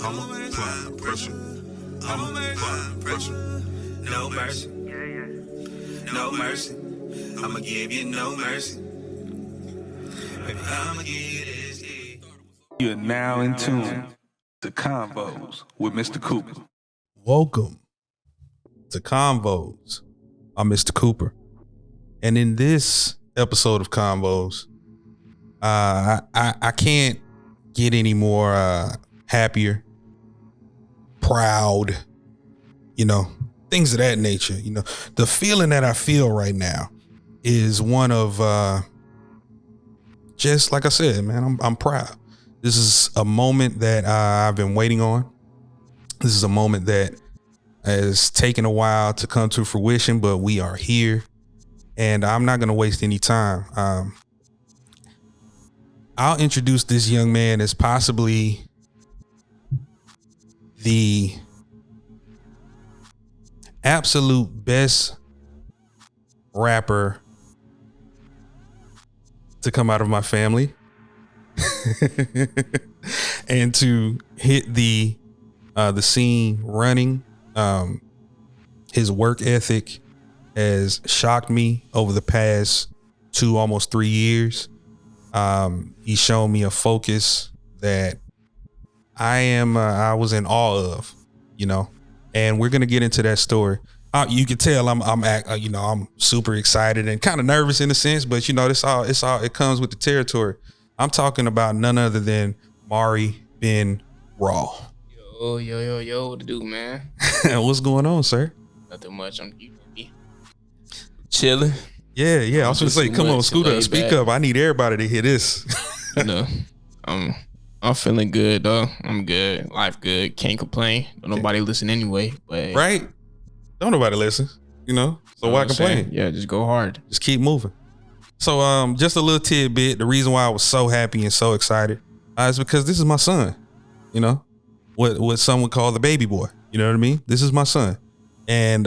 I'm applying pressure. I'm applying pressure. No mercy. No mercy. I'ma give you no mercy. Baby, I'ma give you this. You're now in tune to CONVOS with Mr. Cooper. Welcome to CONVOS. I'm Mr. Cooper. And in this episode of CONVOS, I can't get any more happier, proud, things of that nature. The feeling that I feel right now is one of just like I said, man, I'm proud. This is a moment that I've been waiting on. This is a moment that has taken a while to come to fruition, but we are here, and I'm not going to waste any time. I'll introduce this young man as possibly the absolute best rapper to come out of my family and to hit the scene running. His work ethic has shocked me over the past 2, almost 3 years. He's shown me a focus that I was in awe of, and we're going to get into that story. You can tell I'm super excited and kind of nervous in a sense, but it comes with the territory. I'm talking about none other than MariBeenRaw. Yo, what to do, man? What's going on, sir? Nothing much. I'm chilling. Yeah. I was gonna say, come on, scoot up, speak up. I need everybody to hear this. I'm feeling good though. I'm good. Life good. Can't complain. Don't nobody listen anyway. But right? Don't nobody listen. So why complain? Yeah, just go hard. Just keep moving. So just a little tidbit. The reason why I was so happy and so excited is because this is my son. What some would call the baby boy. You know what I mean? This is my son, and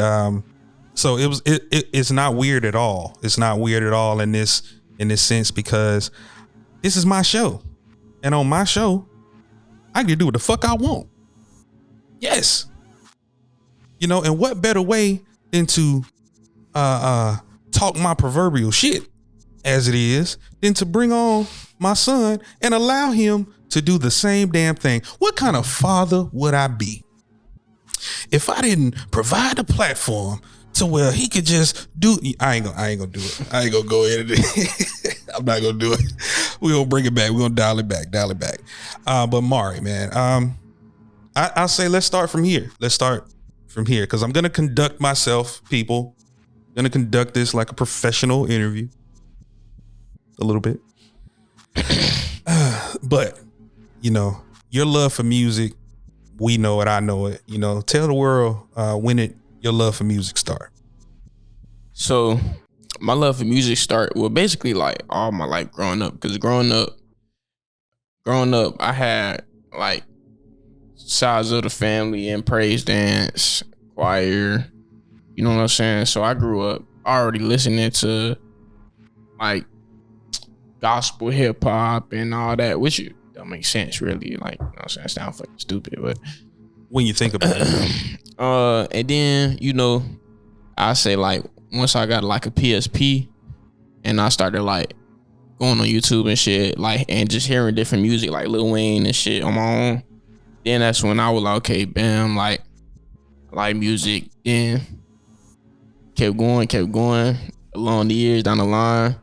so it's not weird at all. It's not weird at all in this sense, because this is my show, and on my show, I can do what the fuck I want. Yes, and what better way than to talk my proverbial shit, as it is, than to bring on my son and allow him to do the same damn thing. What kind of father would I be if I didn't provide a platform to where he could just do? I ain't gonna do it. I ain't gonna go in it. I'm not gonna do it. We're gonna bring it back. We're gonna dial it back. But Mari, man, I'll say let's start from here. Because I'm gonna conduct myself, people. I'm gonna conduct this like a professional interview. A little bit. But your love for music, we know it, I know it. Tell the world when your love for music start. So my love for music basically like all my life growing up. Because growing up, I had like sides of the family and praise dance, choir. You know what I'm saying? So I grew up already listening to like gospel, hip hop, and all that, which don't make sense really. Like, you know what I'm saying? I sound fucking stupid, but when you think about it, and then I say like once I got like a PSP, and I started like going on YouTube and shit, like, and just hearing different music like Lil Wayne and shit on my own. Then that's when I was like, okay, bam, like music. Then kept going along the years down the line.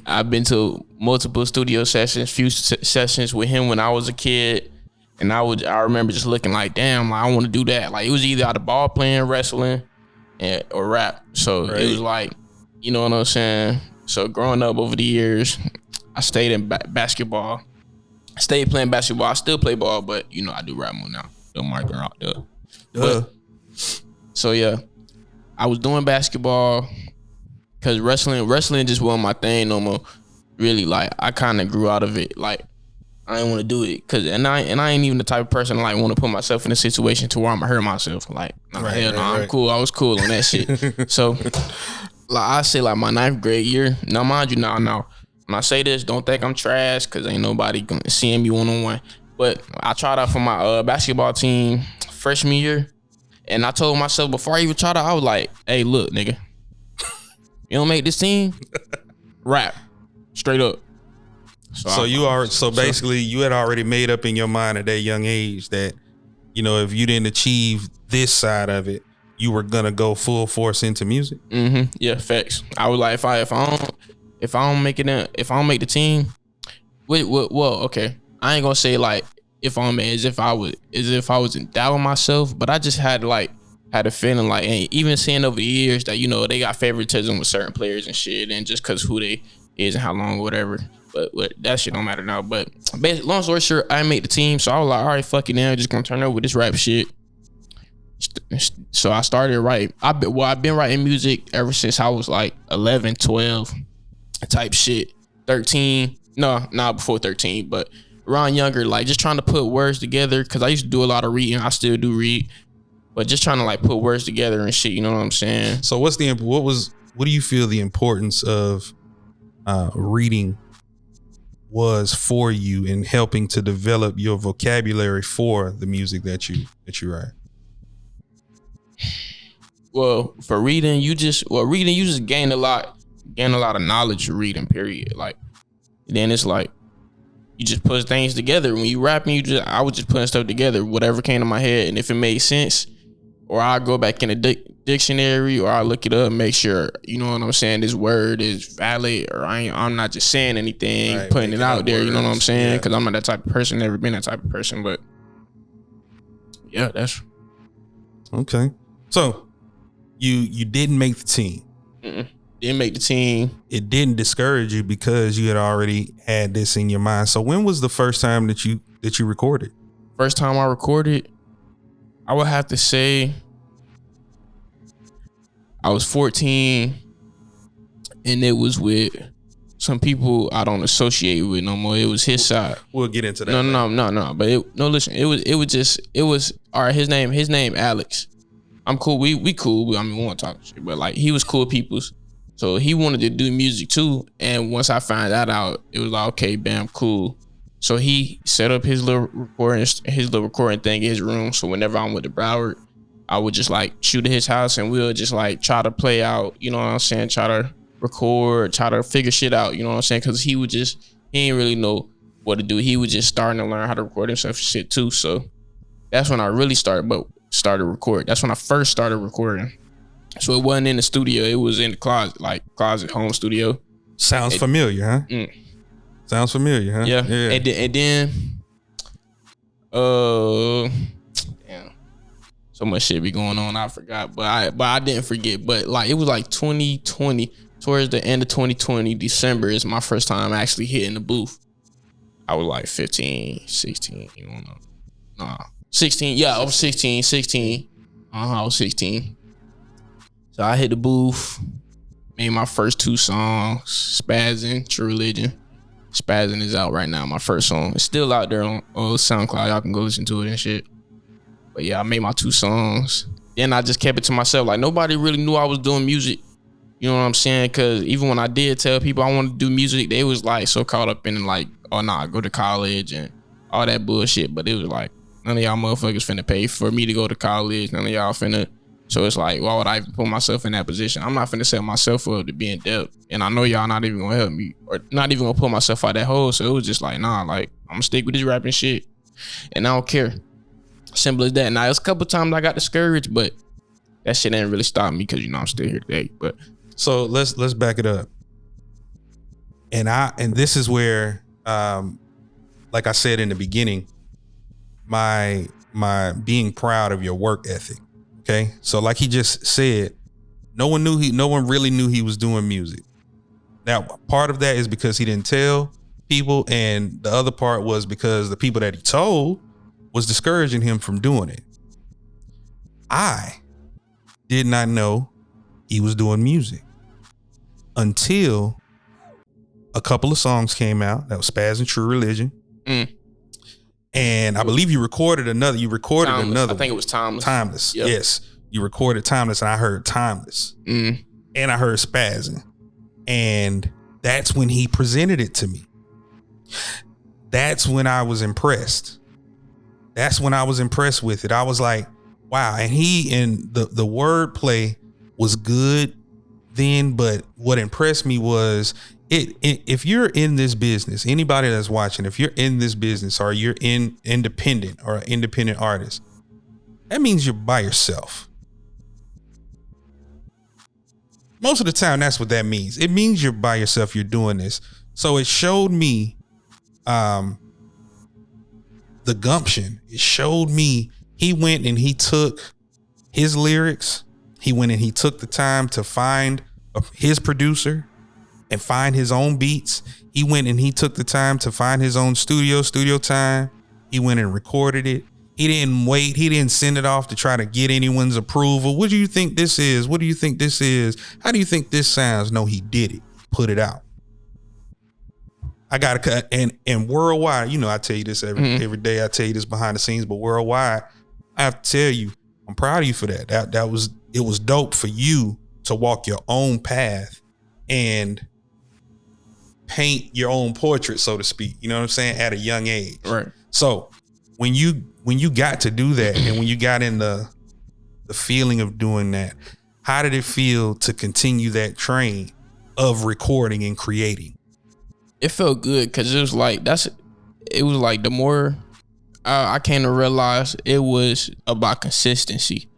I've been to multiple studio sessions, few sessions with him when I was a kid, and I remember just looking like, damn, like, I want to do that. Like, it was either out of ball playing, wrestling, or rap. So It was like, you know what I'm saying? So growing up over the years, I stayed in basketball. I stayed playing basketball. I still play ball, but I do rap more now. Don't MariBeenRaw. But so yeah, I was doing basketball. Cause wrestling just wasn't my thing no more. Really, like, I kind of grew out of it. Like, I didn't want to do it. And I ain't even the type of person like want to put myself in a situation to where I'm gonna hurt myself. Like, I'm cool. I was cool on that shit. So, like, I say like my 9th grade year. Now, mind you, now when I say this, don't think I'm trash, cause ain't nobody gonna see me one-on-one. But I tried out for my basketball team freshman year, and I told myself before I even tried out, I was like, "Hey, look, nigga, you don't make this team, rap straight up." So basically, you had already made up in your mind at that young age that, you know, if you didn't achieve this side of it, you were gonna go full force into music. Mm-hmm. Yeah, facts. I was like, if I don't make the team, well, okay. I ain't gonna say like if I'm as if I was in doubt on myself, but I just had a feeling like, and even seeing over the years that, you know, they got favoritism with certain players and shit, and just cause who they is and how long or whatever. But that shit don't matter now. But basically, long story short, I made the team, so I was like, all right, fuck it, now just gonna turn over this rap shit. So I started writing. I've been writing music ever since I was like 11, 12 type shit. 13, not before 13, but around younger, like just trying to put words together, because I used to do a lot of reading. I still do read, but just trying to like put words together and shit. You know what I'm saying? So what do you feel the importance of reading was for you in helping to develop your vocabulary for the music that you write? Well, for reading, you just gain a lot of knowledge reading, period. Like, then it's like you just put things together. When you rapping, I was just putting stuff together, whatever came to my head, and if it made sense, or I go back in the dictionary, or I look it up, make sure, you know what I'm saying, this word is valid, or I'm not just saying anything, right, putting it out there, words. You know what I'm saying? Because I'm not that type of person, never been that type of person, but yeah, that's okay. So you didn't make the team. Didn't make the team. It didn't discourage you because you had already had this in your mind. So when was the first time that you recorded? First time I recorded, I would have to say I was 14, and it was with some people I don't associate with no more. It was his side. We'll get into that. No. But listen. It was all right. His name Alex. I'm cool. We cool. I mean, we want to talk shit, but like he was cool peoples. So he wanted to do music too. And once I found that out, it was like, okay, bam, cool. So he set up his little recording thing in his room. So whenever I'm with the Broward, I would just like shoot at his house, and we'll just like try to play out, you know what I'm saying? Try to record, try to figure shit out, you know what I'm saying? Cause he ain't really know what to do. He was just starting to learn how to record himself shit too. So that's when I really started recording. That's when I first started recording. So it wasn't in the studio, it was in the closet home studio. Sounds familiar, huh? Sounds familiar, huh? Yeah. And then damn, so much shit be going on, I forgot. But I didn't forget. But like it was like 2020, towards the end of 2020, December is my first time actually hitting the booth. I was like 15, 16, you don't know. Nah. 16, yeah, I was 16. I was 16. So I hit the booth, made my first 2 songs, Spazzing, True Religion. Spazzing is out right now, my first song. It's still out there on SoundCloud. Y'all can go listen to it and shit. But yeah, I made my 2 songs. Then I just kept it to myself. Like nobody really knew I was doing music. You know what I'm saying? Cause even when I did tell people I wanted to do music, they was like so caught up in like, oh nah, go to college and all that bullshit. But it was like, none of y'all motherfuckers finna pay for me to go to college. None of y'all finna. So it's like, why would I even put myself in that position? I'm not finna set myself up to be in debt. And I know y'all not even gonna help me or not even gonna put myself out that hole. So it was just like, nah, like I'm gonna stick with this rapping shit. And I don't care. Simple as that. Now, it's a couple times I got discouraged, but that shit didn't really stop me because, you know, I'm still here today. But so let's back it up. And this is where, like I said in the beginning, my being proud of your work ethic. Okay. So like he just said, no one really knew he was doing music. Now, part of that is because he didn't tell people. And the other part was because the people that he told was discouraging him from doing it. I did not know he was doing music until a couple of songs came out. That was Spaz and True Religion. And I believe you recorded another. I think it was Timeless. Timeless. Yep. Yes. You recorded Timeless, and I heard Timeless. And I heard Spazzing. And that's when he presented it to me. That's when I was impressed. That's when I was impressed with it. I was like, wow. And the wordplay was good then, but what impressed me was if you're in this business, anybody that's watching, if you're in this business or you're independent or an independent artist, that means you're by yourself. Most of the time, that's what that means. It means you're by yourself. You're doing this. So it showed me, the gumption. It showed me he went and he took his lyrics. He went and he took the time to find his producer and find his own beats. He went and he took the time to find his own studio time. He went and recorded it. He didn't wait. He didn't send it off to try to get anyone's approval. What do you think this is? What do you think this is? How do you think this sounds? No, he did it. Put it out. I got to cut. And worldwide, you know, I tell you this every day. I tell you this behind the scenes, but worldwide, I have to tell you, I'm proud of you for that. It was dope for you to walk your own path and paint your own portrait, so to speak. You know what I'm saying? At a young age. Right. So when you got to do that and when you got in the feeling of doing that, how did it feel to continue that train of recording and creating? It felt good because it was like the more I came to realize it was about consistency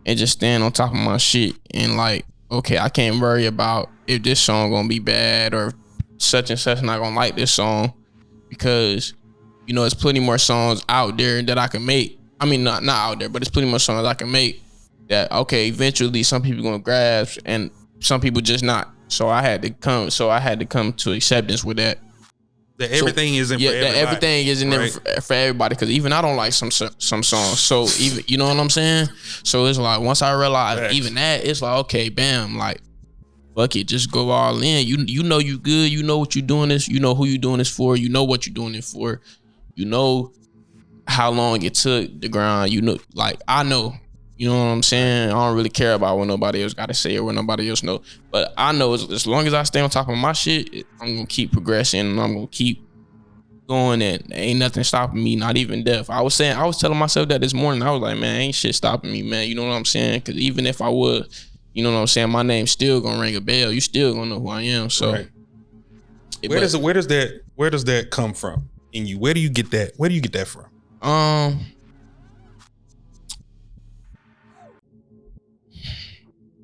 and just staying on top of my shit and like, okay, I can't worry about if this song gonna be bad or such and such not gonna like this song, because you know, there's plenty more songs out there that I can make. I mean, not out there, but there's plenty more songs I can make that, okay, eventually some people gonna grasp and some people just not. So I had to come to acceptance with that. That everything isn't for everybody. That everything isn't right. for everybody, because even I don't like some songs. So even, you know what I'm saying? So it's like, once I realized even that, it's like, okay, bam, like, fuck it, just go all in. You know you good. You know what you're doing this. You know who you're doing this for. You know what you're doing it for. You know how long it took the grind. You know, like, I know. You know what I'm saying? I don't really care about what nobody else got to say or what nobody else know. But I know as long as I stay on top of my shit, I'm going to keep progressing and I'm going to keep going, and ain't nothing stopping me, not even death. I was telling myself that this morning. I was like, man, ain't shit stopping me, man. You know what I'm saying? Because even if I would, you know what I'm saying, my name's still going to ring a bell. You still going to know who I am. So right. Where does that come from in you? Where do you get that? Where do you get that from?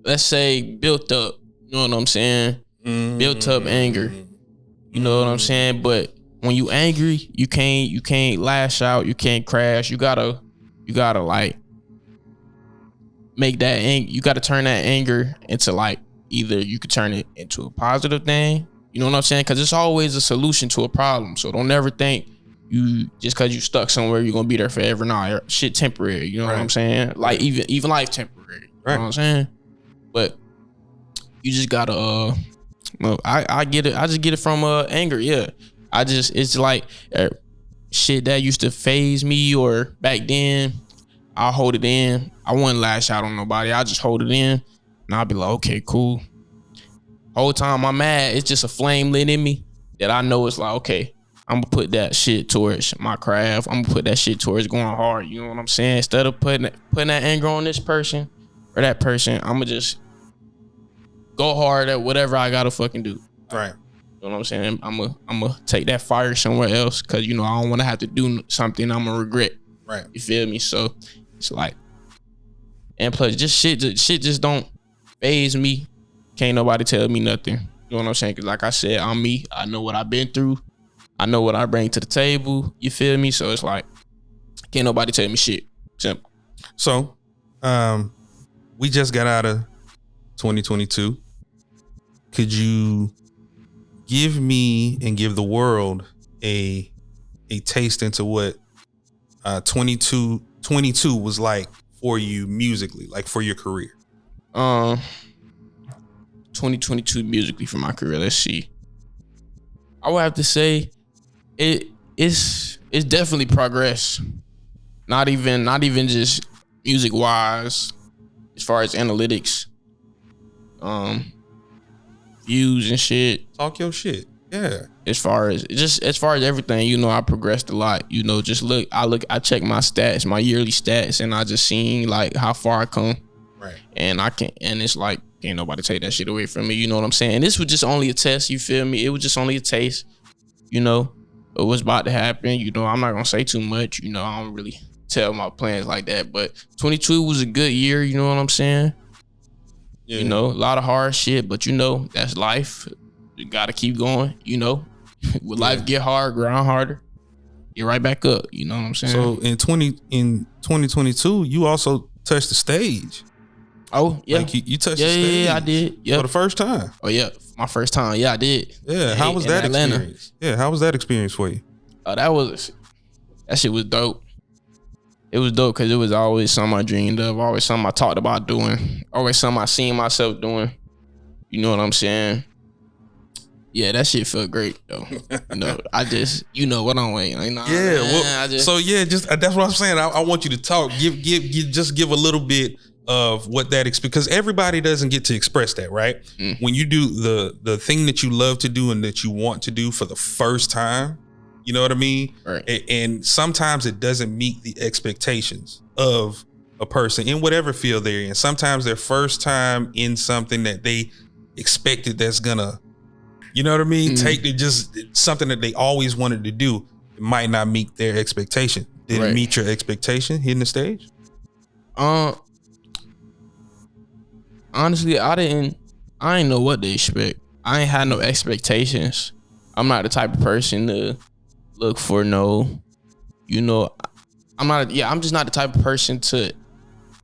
Let's say built up, you know what I'm saying? Built up anger. You know what I'm saying? But when you angry, you can't lash out, you can't crash. You gotta like make that you gotta turn that anger into, like, either you could turn it into a positive thing. You know what I'm saying? Because it's always a solution to a problem. So don't ever think you just because you stuck somewhere you're gonna be there forever. Nah, shit temporary. You know what I'm saying? Like even life temporary. You know what I'm saying? But you just gotta I get it. I just get it from anger. Yeah, it's like shit that used to phase me, or back then I'll hold it in. I wouldn't lash out on nobody. I just hold it in and I'll be like, okay, cool. Whole time I'm mad, it's just a flame lit in me that I know it's like, okay, I'm gonna put that shit towards my craft. I'm gonna put that shit towards going hard. You know what I'm saying? Instead of putting that anger on this person or that person, I'm gonna just go hard at whatever I gotta fucking do. Right. You know what I'm saying? I'm gonna take that fire somewhere else, because, you know, I don't want to have to do something I'm gonna regret. Right. You feel me? So it's like, and plus, shit just don't phase me. Can't nobody tell me nothing. You know what I'm saying? Because like I said, I'm me. I know what I've been through. I know what I bring to the table. You feel me? So it's like, can't nobody tell me shit. Simple. So, we just got out of 2022. Could you give me and give the world a taste into what 22 was like for you musically, like for your career? 2022 musically for my career. Let's see. I would have to say it's definitely progress. Not even just music wise, as far as analytics, views and shit. Talk your shit. Yeah. As far as everything, you know, I progressed a lot. You know, I check my stats, my yearly stats, and I just seen like how far I come. Right. And it's like, can't nobody take that shit away from me. You know what I'm saying? And this was just only a test. You feel me? It was just only a taste. You know, of what's about to happen. You know, I'm not gonna say too much. You know, I don't really tell my plans like that. But 22 was a good year. You know what I'm saying? Yeah. You know, a lot of hard shit, but you know, that's life. You gotta keep going. You know, when life get hard, grind harder, get right back up. You know what I'm saying? So in 2022, you also touched the stage. Oh yeah, like you touched the stage. Yeah, I did. Yeah, for the first time. Oh yeah, my first time. Yeah, I did. Yeah, how was that experience? Yeah, how was that experience for you? That shit was dope. It was dope because it was always something I dreamed of, always something I talked about doing, always something I seen myself doing. You know what I'm saying? Yeah, that shit felt great though. You know, I just, you know what I'm waiting. Like, nah, yeah, well, that's what I'm saying. I want you to talk. Give a little bit of what that because everybody doesn't get to express that, right? When you do the thing that you love to do and that you want to do for the first time, you know what I mean? Right. And sometimes it doesn't meet the expectations of a person in whatever field they're in. Sometimes their first time in something that they expected that's gonna, you know what I mean? Take it just something that they always wanted to do. It might not meet their expectation. Did it meet your expectation hitting the stage? Honestly, I didn't know what to expect. I ain't had no expectations. I'm not the type of person to look for no, you know, I'm just not the type of person to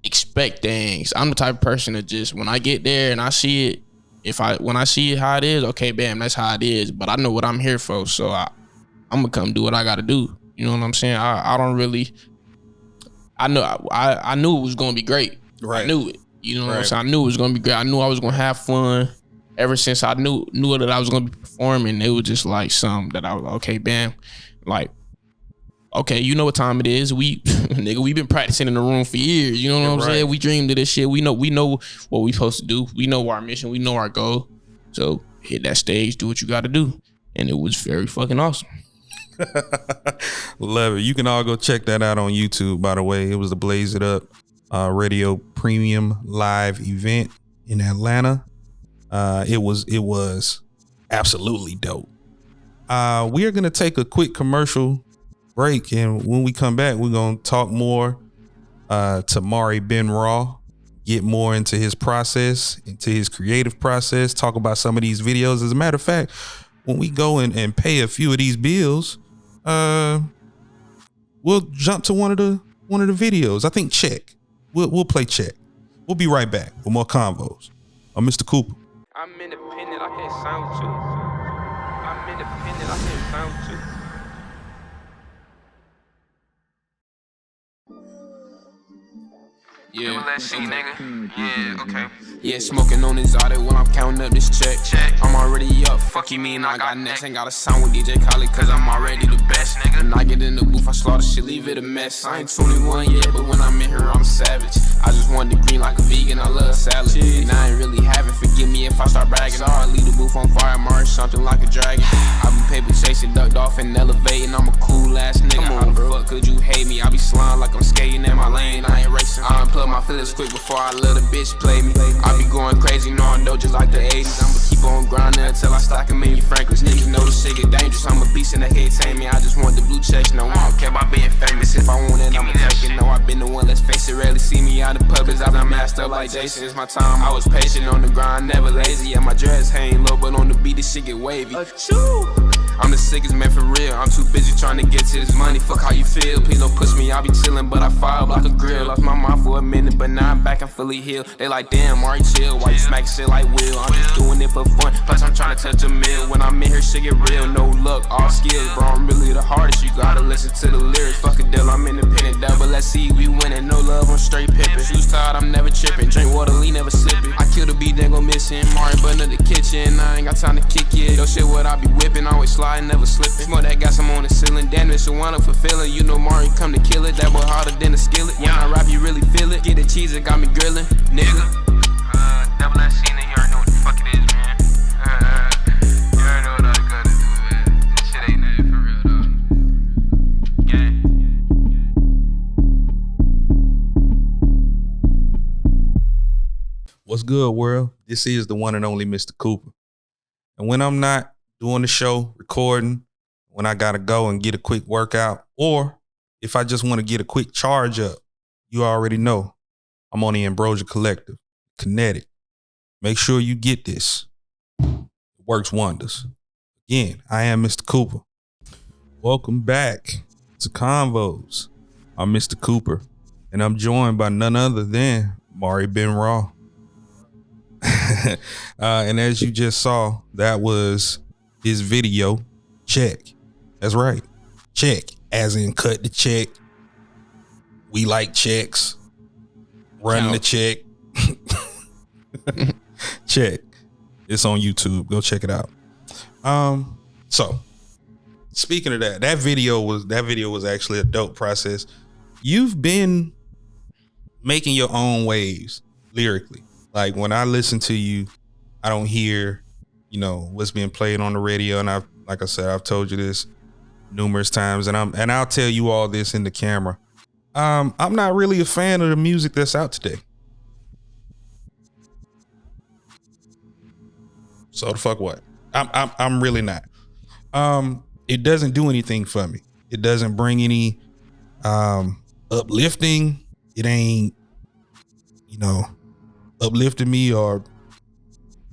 expect things. I'm the type of person that just, when I get there and I see it, when I see it how it is, okay, bam, that's how it is. But I know what I'm here for, so I'm gonna come do what I gotta do. You know what I'm saying? I don't really, I knew it was gonna be great. Right. I knew it. You know what I'm saying? I knew it was gonna be great. I knew I was gonna have fun. Ever since I knew that I was gonna be performing, it was just like something that I was okay, bam, like, okay, you know what time it is? We been practicing in the room for years. You know what I'm saying? We dreamed of this shit. We know what we supposed to do. We know our mission. We know our goal. So hit that stage, do what you got to do, and it was very fucking awesome. Love it. You can all go check that out on YouTube. By the way, it was the Blaze It Up Radio Premium Live event in Atlanta. It was absolutely dope. We are gonna take a quick commercial break, and when we come back, we're gonna talk more to MariBeenRaw, get more into his process, into his creative process, talk about some of these videos. As a matter of fact, when we go and pay a few of these bills, we'll jump to one of the videos. I think Check. We'll play Check. We'll be right back with more convos. I'm Mr. Cooper. I'm independent, I can't sound you. I'm independent, I can't sound you. Yeah. Let's see, nigga. Yeah, okay. Yeah, smoking on this audit while I'm counting up this check. I'm already up, fuck you mean I got next. Ain't gotta sound with DJ Khaled cause I'm already the best, nigga. When I get in the booth, I slaughter shit, leave it a mess. I ain't 21 yet, but when I'm in here, I'm savage. I just want the green like a vegan, I love salad. And I ain't really have it, forgive me if I start bragging. I leave the booth on fire, march something like a dragon. I been paper chasing, ducked off and elevating. I'm a cool ass nigga, how the fuck could you hate me? I be slime like I'm skating in my lane, I ain't racing. I unplug my feelings quick before I let a bitch play me. I be going crazy, no, I know just like the 80s. I'ma keep on grinding until I stock them in your Franklins. Niggas know this shit get dangerous, I'm a beast and they can't tame me. I just want the blue checks, no, I don't care about being famous. If I want it, I'ma take it. No, I been the one, let's face it, rarely see me out in public. I been masked up like Jason, it's my time. I was patient on the grind, never lazy. Yeah, my dress hang low, but on the beat, this shit get wavy. I'm the sickest man for real. I'm too busy trying to get to this money. Fuck how you feel. Please don't push me. I be chillin', but I fire like a grill. Lost my mind for a minute, but now I'm back and fully healed. They like, damn, Mari chill. Why you smacking shit like Will? I'm just doing it for fun. Plus I'm trying to touch a meal. When I'm in here, shit get real. No luck, all skills, bro. I'm really the hardest. You gotta listen to the lyrics. Fuck a deal, I'm independent. Double, let's see, we winning. No love, I'm straight pimpin'. Shoes tied, I'm never trippin'. Drink water, lean, never sippin'. I kill the beat, then go missing. Mari button in the kitchen. I ain't got time to kick it. Yo shit, what I be whippin'. Always sliding, never slippin'. Smoke that gas, I'm on the ceiling. Damn, it's a one up fulfilling. You know Mari come to kill it. That boy harder than a skillet. When I rap, you really feel it. Get the cheese, it got me grillin', nigga. Double that scene, and you already know what the fuck it is, man. You already know what I gotta do. good, world? This is the one and only Mr. Cooper. And when I'm not doing the show, recording, when I gotta go and get a quick workout, or if I just want to get a quick charge up, you already know I'm on the Ambrosia Collective, Kinetic. Make sure you get this. It works wonders. Again, I am Mr. Cooper. Welcome back to Convos. I'm Mr. Cooper, and I'm joined by none other than MariBeenRaw. And as you just saw, that was his video. Check. That's right. Check. As in cut the check. We like checks. Run the check. Check. It's on YouTube. Go check it out. So speaking of that video was actually a dope process. You've been making your own waves lyrically. Like when I listen to you, I don't hear, what's being played on the radio. And like I said, I've told you this numerous times, and I'll tell you all this in the camera. I'm not really a fan of the music that's out today. So the fuck what? I'm really not. It doesn't do anything for me. It doesn't bring any uplifting. It ain't, uplifting me or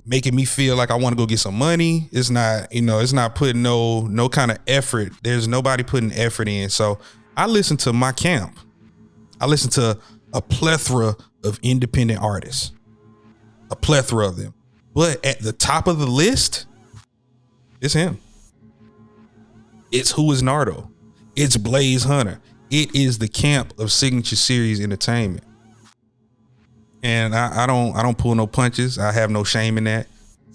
making me feel like I want to go get some money. It's not, it's not putting no kind of effort. There's nobody putting effort in. So I listen to my camp. I listen to a plethora of independent artists, a plethora of them. But at the top of the list, it's him. It's Who Is Nardo. It's Blaze Hunter. It is the camp of Signature Seriez Entertainment. And I don't pull no punches. I have no shame in that.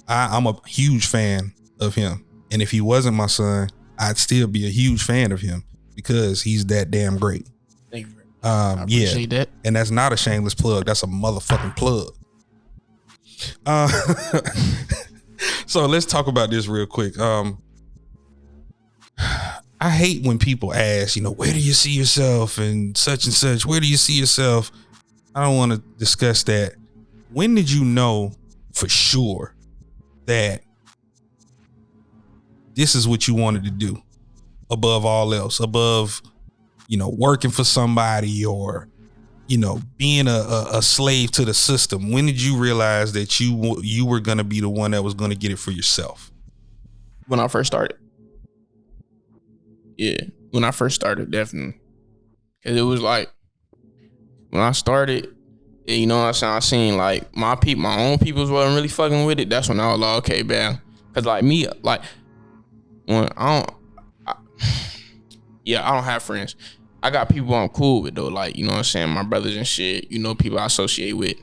I'm a huge fan of him. And if he wasn't my son, I'd still be a huge fan of him because he's that damn great. Thank you. I appreciate that. And that's not a shameless plug. That's a motherfucking plug. So let's talk about this real quick. I hate when people ask, where do you see yourself and such? Where do you see yourself? I don't want to discuss that. When did you know for sure that this is what you wanted to do above all else, above, working for somebody or, being a slave to the system? When did you realize that you were going to be the one that was going to get it for yourself? When I first started. Yeah, when I first started, definitely. Cause it was like, when I started, I seen like my own peoples wasn't really fucking with it. That's when I was like, okay, man. Cause like me, like when I don't have friends. I got people I'm cool with though, like, my brothers and shit, people I associate with.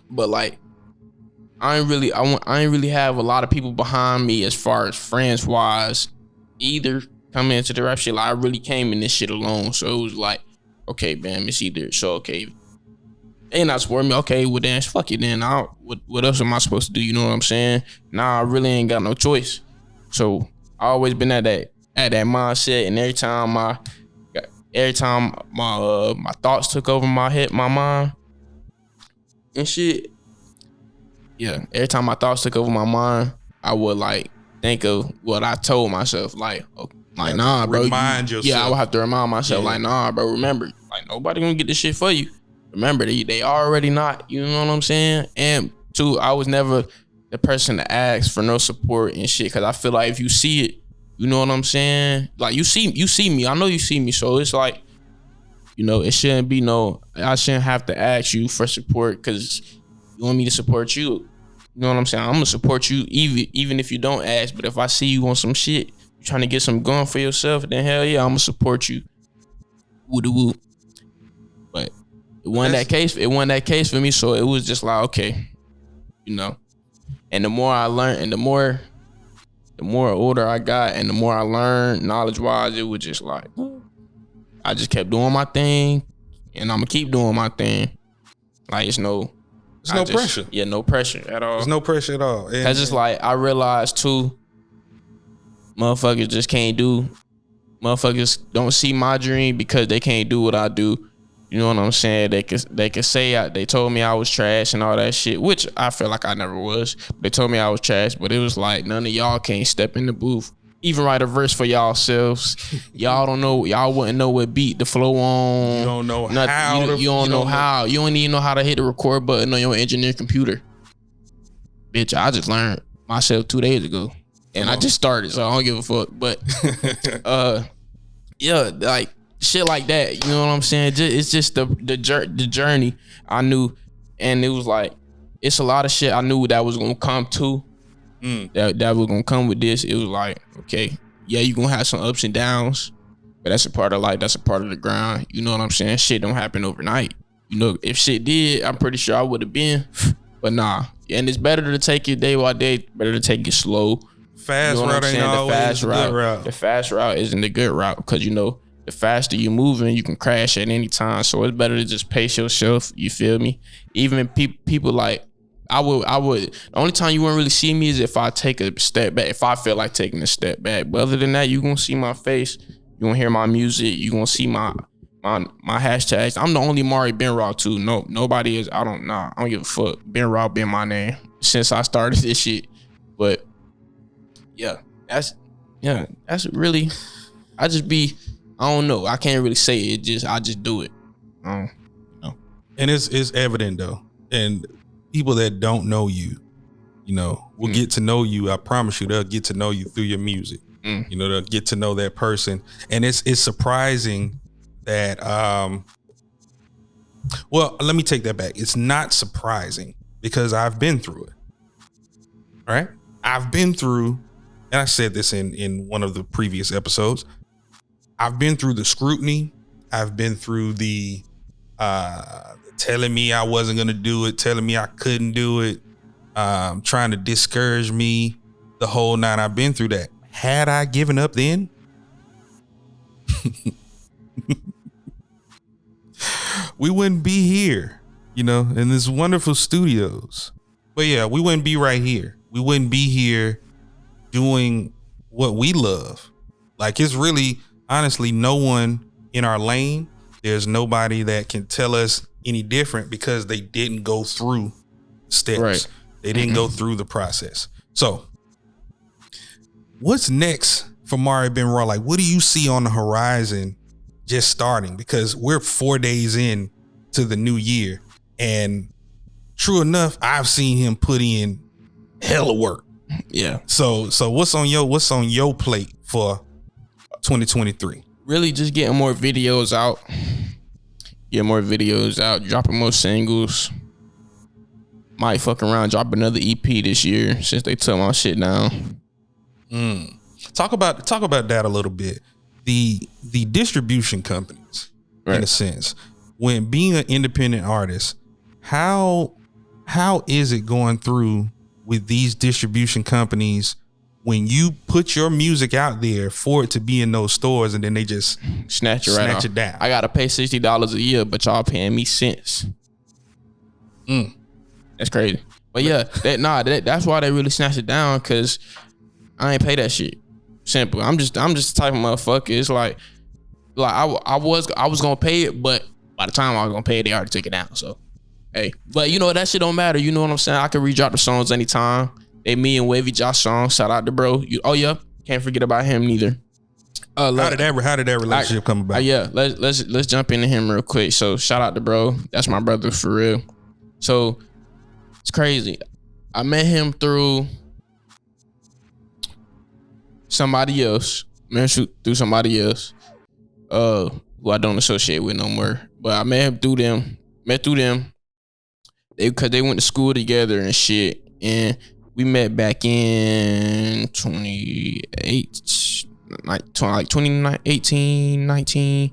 But like, I ain't really have a lot of people behind me as far as friends wise either coming into the rap shit. Like I really came in this shit alone. So it was like, okay, man, it's either okay. They not support me. Okay, well then fuck it then. What else am I supposed to do? You know what I'm saying? Nah, I really ain't got no choice. So I always been at that mindset, and every time my thoughts took over my mind and shit. Yeah, every time my thoughts took over my mind, I would like think of what I told myself, like nah, bro. Remind yourself. Yeah, I would have to remind myself, like, nah, bro. Remember, like nobody gonna get this shit for you. Remember, they already not. You know what I'm saying? And two, I was never the person to ask for no support and shit, because I feel like if you see it, you know what I'm saying? Like you see me. I know you see me. So it's like, it shouldn't be I shouldn't have to ask you for support because you want me to support you. You know what I'm saying? I'm gonna support you even if you don't ask. But if I see you on some shit, you trying to get some going for yourself, then hell yeah, I'm gonna support you. Woo-de-woo. But it wasn't that case for me. So it was just like, okay, And the more I learned, and the more older I got, and the more I learned knowledge-wise, it was just like, I just kept doing my thing, and I'm gonna keep doing my thing. Like it's no pressure. Yeah, no pressure at all. There's no pressure at all. Cause it's like I realized too, motherfuckers don't see my dream because they can't do what I do. You know what I'm saying? They could say they told me I was trash and all that shit, which I feel like I never was. They told me I was trash, but it was like none of y'all can't step in the booth, even write a verse for y'all selves. Y'all don't know. Y'all wouldn't know what beat the flow on. You don't know Nothing. how. You don't know how. You don't even know how to hit the record button on your engineer computer. Bitch, I just learned myself 2 days ago, and I just started, so I don't give a fuck. But yeah, like shit like that. You know what I'm saying? It's just the journey I knew, and it was like it's a lot of shit I knew that was gonna come to. That was gonna come with this. It was like, okay, yeah, you gonna have some ups and downs, but that's a part of life. That's a part of the grind. You know what I'm saying? Shit don't happen overnight. You know, if shit did, I'm pretty sure I would have been, but nah. And it's better to take it day by day. Better to take it slow. Fast route ain't always the good route. The fast route isn't the good route because you know the faster you moving, you can crash at any time. So it's better to just pace yourself. You feel me? Even people like. I would. The only time you won't really see me is if I take a step back. If I feel like taking a step back. But other than that, you gonna see my face. You gonna hear my music. You gonna see my hashtags. I'm the only MariBeenRaw too. No, nobody is. I don't give a fuck. BeenRaw been my name since I started this shit. But yeah, that's really. I don't know. I can't really say it. I just do it. You know. And it's evident though, and. People that don't know you, will get to know you. I promise you, they'll get to know you through your music. They'll get to know that person, and it's surprising that. Well, let me take that back. It's not surprising because I've been through it. Right? I've been through, and I said this in one of the previous episodes. I've been through the scrutiny. I've been through the. Telling me I wasn't gonna do it, telling me I couldn't do it, trying to discourage me, the whole nine. I've been through that. Had I given up then, we wouldn't be here, in this wonderful studios. But yeah, we wouldn't be right here. We wouldn't be here doing what we love. Like it's really, honestly, no one in our lane. There's nobody that can tell us any different because they didn't go through steps. Right. They didn't go through the process. So what's next for MariBeenRaw? Like, what do you see on the horizon just starting? Because we're 4 days in to the new year. And true enough, I've seen him put in hella work. Yeah. So what's on your plate for 2023? Really just getting more videos out. Dropping more singles. Might fuck around, drop another EP this year since they took my shit down. Talk about that a little bit. The distribution companies, right. In a sense, when being an independent artist, how is it going through with these distribution companies when you put your music out there for it to be in those stores and then they just snatch it down? I gotta pay $60 a year, but y'all paying me cents. That's crazy. But yeah, that's why they really snatched it down, cause I ain't pay that shit. Simple. I'm just the type of motherfucker. It's like I was gonna pay it, but by the time I was gonna pay it, they already took it down. So hey, but that shit don't matter. You know what I'm saying? I can re-drop the songs anytime. They me and Wavy Josh song. Shout out to bro. Can't forget about him neither. How did that relationship come about? Yeah, let's jump into him real quick. So shout out to bro. That's my brother for real. So it's crazy. I met him through somebody else. Through somebody else. Who I don't associate with no more. But I met him through them. Because they went to school together and shit. And we met back in 2018, 19.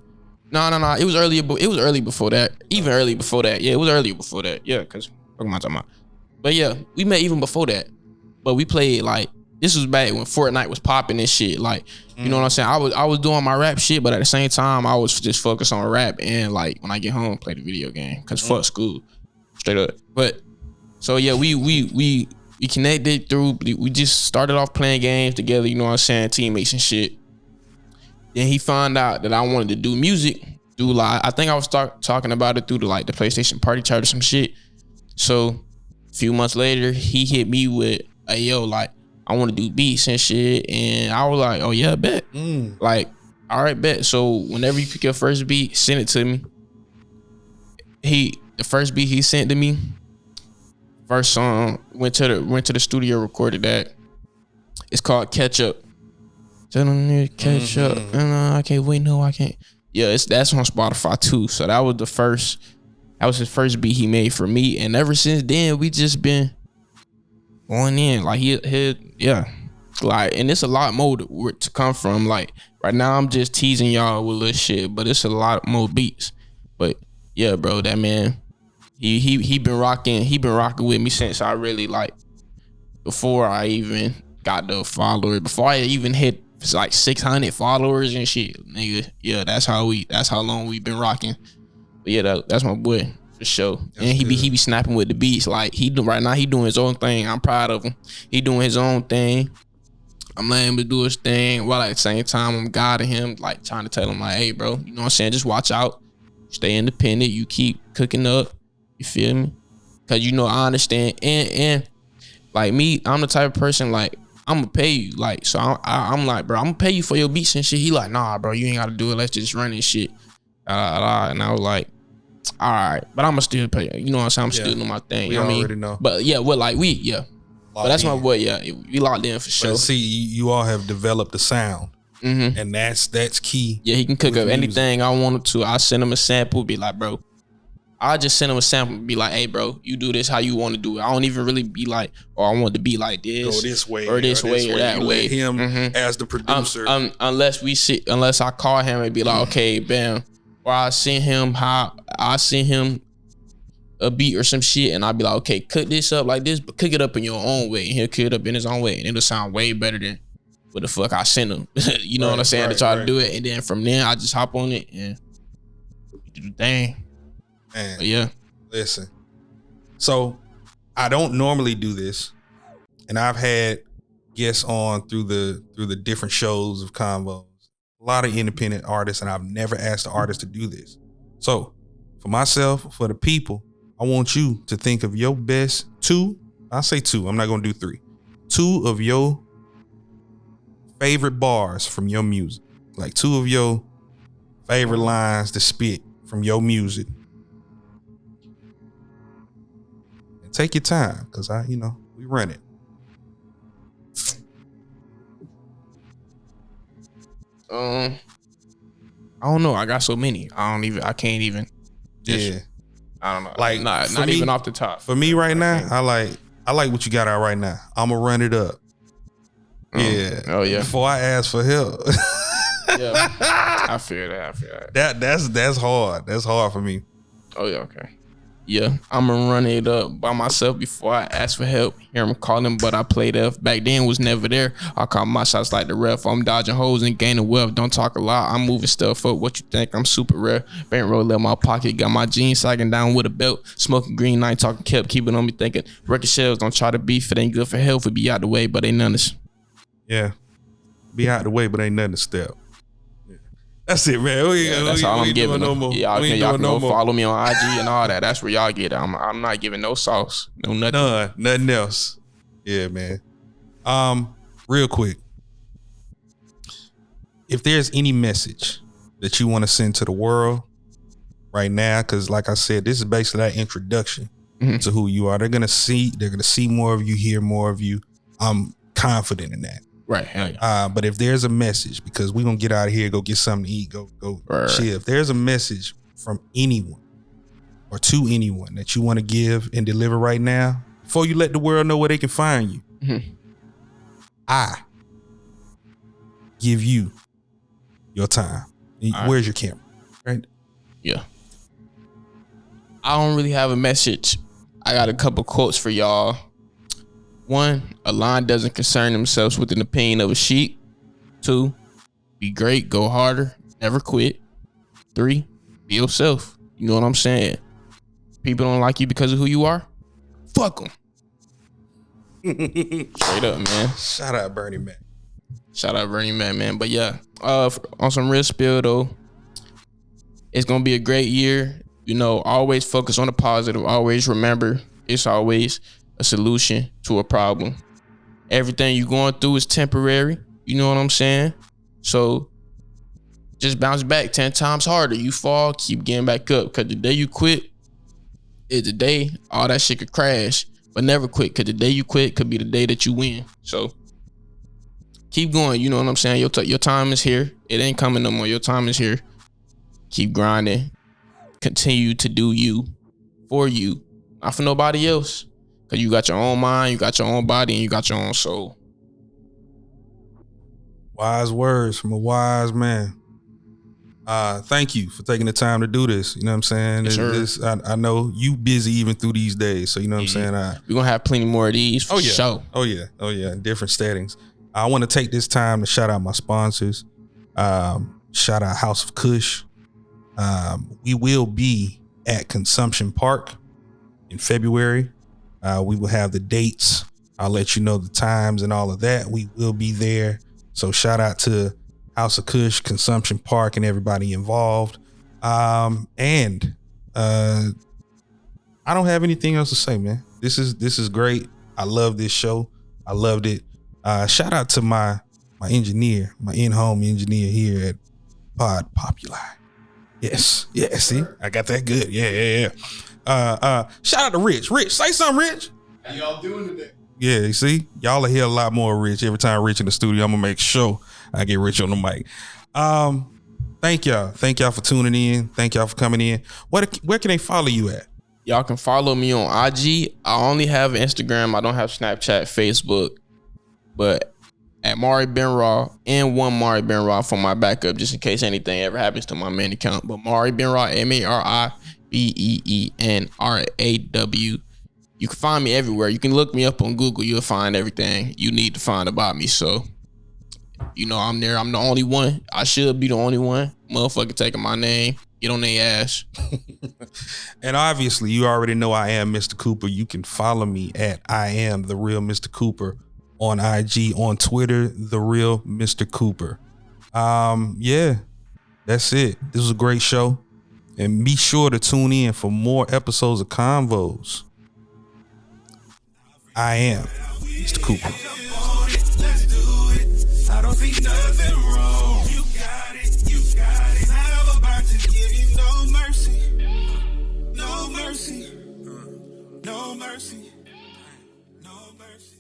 No. It was earlier. It was early before that. Even early before that. Yeah, it was early before that. Yeah, because what am I talking about? But yeah, we met even before that. But we played this was back when Fortnite was popping and shit. You know what I'm saying? I was doing my rap shit, but at the same time, I was just focused on rap and when I get home, play the video game because fuck school, straight up. But so yeah, we connected through. We just started off playing games together. You know what I'm saying? Teammates and shit. Then he found out that I wanted to do music do like, I think I was talking about it through the PlayStation party chat or some shit. So a few months later, he hit me with, "Hey yo, like I want to do beats and shit," and I was like, "Oh yeah, bet." Like, all right, bet. So whenever you pick your first beat, send it to me. The first beat he sent to me, first song, went to the studio, recorded that. It's called Catch Up. Catch Up. I can't wait. No, I can't. Yeah, that's on Spotify too. So that was his first beat he made for me, and ever since then we just been going in. Like like, and it's a lot more to come from. Like right now, I'm just teasing y'all with little shit, but it's a lot more beats. But yeah, bro, that man, he been rocking. He been rocking with me since I really like, before I even got the followers, before I even hit like 600 followers and shit, nigga. Yeah, that's how long we been rocking. But yeah, that's my boy for sure. That's and he be snapping with the beats. Like right now he doing his own thing. I'm proud of him. He doing his own thing. I'm letting him do his thing while at the same time I'm guiding him, like trying to tell him like, "Hey, bro, you know what I'm saying? Just watch out. Stay independent. You keep cooking up. You feel me? Cause you know I understand. And like me, I'm the type of person like, I'm gonna pay you, like, so I'm like, bro, I'm gonna pay you for your beats and shit. He like, "Nah, bro, you ain't gotta do it. Let's just run this shit." And I was like, all right, but I'm gonna still pay you. You know what I'm saying? I'm still doing my thing. We you know what I already mean? know. But yeah, but that's my boy. Yeah, we locked in for sure. But see, you all have developed a sound, and that's key. Yeah, he can cook up anything I wanted to. I send him a sample, be like, bro. I just send him a sample, be like, "Hey, bro, you do this how you want to do it." I don't even really be like, "Oh, I want to be like this, go this way, or this way, or that way." Him as the producer, unless I call him and be like, "Okay, bam," or I send him a beat or some shit, and I'll be like, "Okay, cook this up like this, but cook it up in your own way." And he'll cook it up in his own way, and it'll sound way better than what the fuck I sent him. You know what I'm saying? To try to do it, and then from there I just hop on it and do the thing. Man, but yeah, listen. So I don't normally do this, and I've had guests on through the different shows of Convos. A lot of independent artists, and I've never asked the artist to do this. So for myself, for the people, I want you to think of your best two. I'll say two. I'm not gonna do three. Two of your favorite bars from your music, like two of your favorite lines to spit from your music. Take your time, cause we run it. I don't know. I got so many. I can't even. Yeah. I don't know. Like not me, even off the top. For me right now, I like what you got out right now. I'ma run it up. Yeah. Oh yeah. Before I ask for help. Yeah. I feel that. That's hard. That's hard for me. Oh yeah. Okay. Yeah, I'm gonna run it up by myself before I ask for help. Hear him calling, but I played F. Back then was never there. I call my shots like the ref. I'm dodging hoes and gaining wealth. Don't talk a lot. I'm moving stuff up. What you think? I'm super rare. Bankroll in my pocket. Got my jeans sagging down with a belt. Smoking green night talking kept keeping on me thinking. Record shells don't try to beef. It ain't good for health. It be out the way, but ain't none of this. Yeah, be out the way, but ain't nothing to step. That's it, man. That's all I'm giving. No more. Y'all can go follow me on IG and all that. That's where y'all get it. I'm not giving no sauce, no nothing. Nothing else. Yeah, man. Real quick, if there's any message that you want to send to the world right now, because like I said, this is basically that introduction to who you are. They're gonna see more of you, hear more of you. I'm confident in that. Right. Hell yeah. But if there's a message, because we're gonna get out of here, go get something to eat, go chill. If there's a message from anyone or to anyone that you want to give and deliver right now, before you let the world know where they can find you, I give you your time. Where's your camera? Right? Yeah. I don't really have a message. I got a couple quotes for y'all. 1, a lion doesn't concern themselves with an opinion of a sheep. 2, be great, go harder, never quit. 3, be yourself. You know what I'm saying? People don't like you because of who you are. Fuck them. Straight up, man. Shout out Bernie Mac. Shout out Bernie Mac, man. But yeah, on some real spill though, It's gonna be a great year. You know, always focus on the positive. Always remember, it's always a solution to a problem. Everything you're going through is temporary. You know what I'm saying? So just bounce back 10 times harder. You fall, keep getting back up. Because the day you quit is the day all that shit could crash. But never quit, because the day you quit could be the day that you win. So keep going. You know what I'm saying? Your time is here. It ain't coming no more. Your time is here. Keep grinding. Continue to do you for you, not for nobody else. Because you got your own mind, you got your own body, and you got your own soul. Wise words from a wise man. Thank you for taking the time to do this. You know what I'm saying? Yes, I know you busy even through these days. So you know what I'm saying? We're going to have plenty more of these for sure. Oh yeah. In different settings. I want to take this time to shout out my sponsors. Shout out House of Kush. We will be at Consumption Park in February. We will have the dates. I'll let you know the times and all of that. We will be there. So shout out to House of Kush, Consumption Park, and everybody involved. And I don't have anything else to say, man. This is great. I love this show. I loved it. Shout out to my engineer, my in-home engineer here at Pod Populi. Yes. See, I got that good. Yeah. Shout out to Rich. Rich, say something, Rich. How y'all doing today? Yeah, you see, y'all will hear a lot more of Rich every time Rich in the studio. I'm gonna make sure I get Rich on the mic. Thank y'all for tuning in. Thank y'all for coming in. Where can they follow you at? Y'all can follow me on IG. I only have Instagram. I don't have Snapchat, Facebook, but at MariBeenRaw and one MariBeenRaw for my backup, just in case anything ever happens to my main account. But MariBeenRaw, MariBeenRaw. You can find me everywhere. You can look me up on Google. You'll find everything you need to find about me. So, you know, I'm there. I'm the only one. I should be the only one. Motherfucker taking my name. Get on their ass. And obviously, you already know I am Mr. Cooper. You can follow me at I am the real Mr. Cooper on IG, on Twitter, the real Mr. Cooper. Yeah, that's it. This was a great show. And be sure to tune in for more episodes of Convos. I am Mr. Cooper. Let's do it. I don't see nothing wrong. You got it. I'm about to give you no mercy. No mercy. No mercy. No mercy.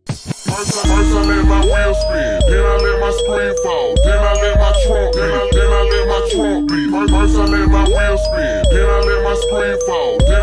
First I let my wheel spin, then I let my spring fall, then I let my trunk bleed, then I let my trunk bleed. First I let my wheel spin, then I let my spring fall, then